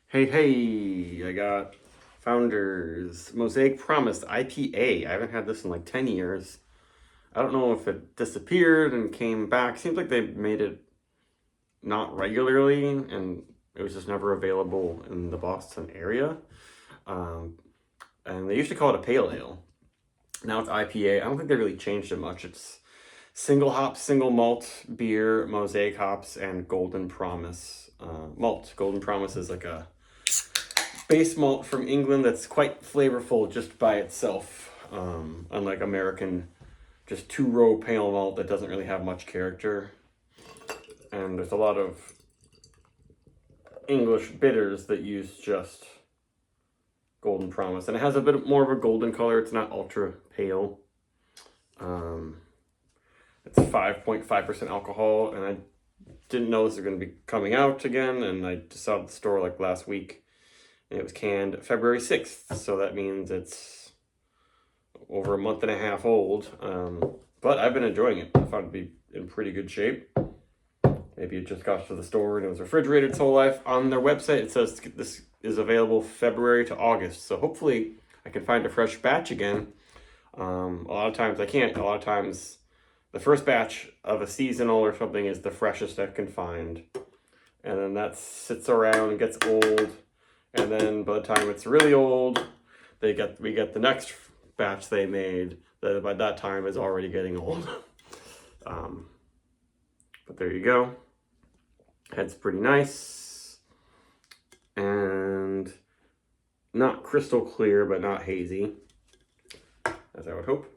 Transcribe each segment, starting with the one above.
Hey, I got Founders Mosaic Promise IPA. I haven't had this in like 10 years. I don't know if it disappeared and came back. Seems like they made it not regularly and it was just never available in the Boston area. Um, and they used to call it a pale ale. Now it's IPA. I don't think they really changed it much. It's single hop, single malt beer, Mosaic hops, and Golden Promise malt. Golden Promise is like a base malt from England that's quite flavorful just by itself. Unlike American, just two-row pale malt that doesn't really have much character. And there's a lot of English bitters that use just Golden Promise. And it has a bit more of a golden color. It's not ultra pale. It's 5.5% alcohol. And I didn't know this was going to be coming out again. And I just saw it at the store like last week. And it was canned February 6th. So that means it's over a month and a half old. But I've been enjoying it. I found it to be in pretty good shape. Maybe it just got to the store and it was refrigerated its whole life. On their website, it says this is available February to August. So hopefully I can find a fresh batch again. A lot of times I can't. A lot of times the first batch of a seasonal or something is the freshest I can find. And then that sits around and gets old. And then by the time it's really old, we get the next batch they made that by that time is already getting old. But there you go. Head's pretty nice. And not crystal clear, but not hazy, as I would hope.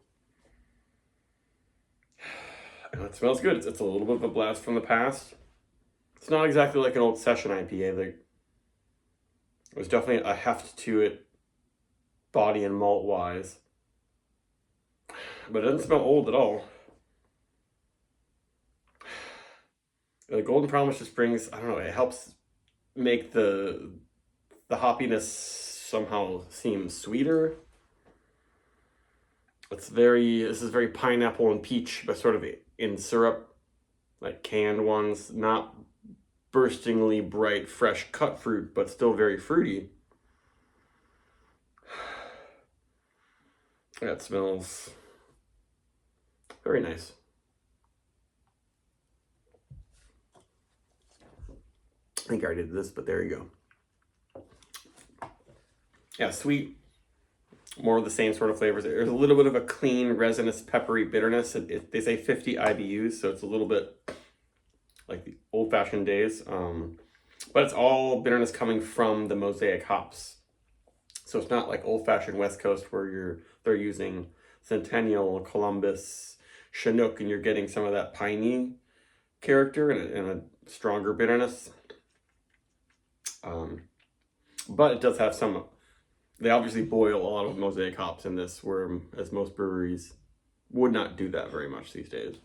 And it smells good. It's a little bit of a blast from the past. It's not exactly like an old session IPA. There was definitely a heft to it, body and malt wise. But it doesn't smell old at all. The Golden Promise just brings, I don't know, it helps make the hoppiness somehow seem sweeter. This is very pineapple and peach, but sort of in syrup, like canned ones, not burstingly bright, fresh cut fruit, but still very fruity. That smells very nice. I think I already did this, but there you go. Yeah, sweet, more of the same sort of flavors. There's a little bit of a clean, resinous, peppery bitterness. They say 50 IBUs, so it's a little bit like the old-fashioned days. But it's all bitterness coming from the Mosaic hops. So it's not like old-fashioned West Coast where they're using Centennial, Columbus, Chinook, and you're getting some of that piney character and a stronger bitterness. But it does have some. They obviously boil a lot of Mosaic hops in this, whereas most breweries would not do that very much these days.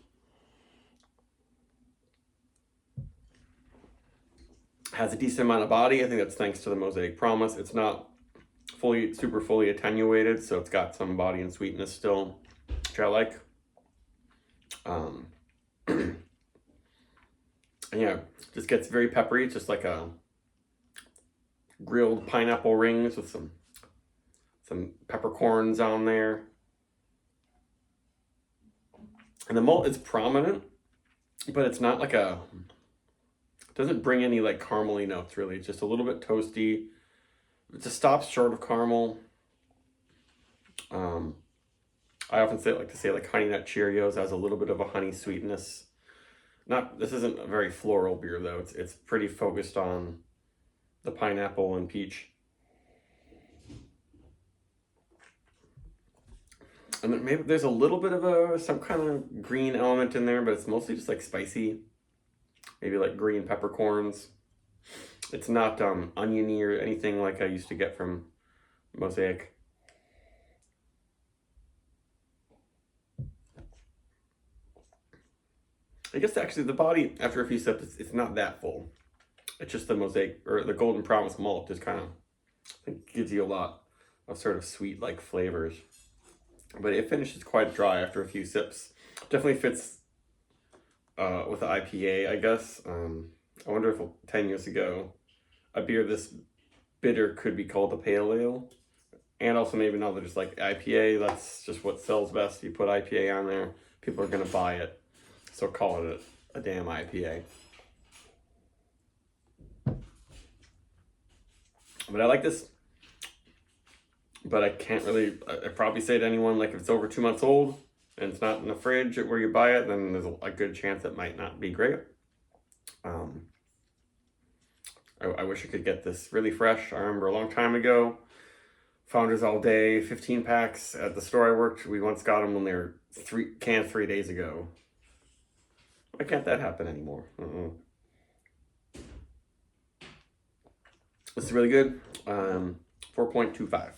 Has a decent amount of body. I think that's thanks to the Mosaic Promise. It's not super fully attenuated, so it's got some body and sweetness still, which I like. And yeah, just gets very peppery. It's just like a grilled pineapple rings with some peppercorns on there. And the malt is prominent, but it's not like it doesn't bring any like caramely notes really. It's just a little bit toasty. It just stops short of caramel. I often like to say like Honey Nut Cheerios has a little bit of a honey sweetness. This isn't a very floral beer though. It's pretty focused on the pineapple and peach. And then maybe there's a little bit of some kind of green element in there, but it's mostly just like spicy. Maybe like green peppercorns. It's not oniony or anything like I used to get from Mosaic. I guess actually the body, after a few sips, it's not that full. It's just the Mosaic, or the Golden Promise malt just kind of, I think, gives you a lot of sort of sweet-like flavors. But it finishes quite dry after a few sips. Definitely fits with the IPA, I guess. I wonder if 10 years ago, a beer this bitter could be called a pale ale. And also maybe now they're just like IPA, that's just what sells best. You put IPA on there, people are gonna buy it. So call it a damn IPA. But I like this. But I can't really, I'd probably say to anyone, like if it's over 2 months old and it's not in the fridge where you buy it, then there's a good chance it might not be great. I wish I could get this really fresh. I remember a long time ago, Founders All Day, 15 packs at the store I worked. We once got them when they were canned 3 days ago. Why can't that happen anymore? This is really good. 4.25.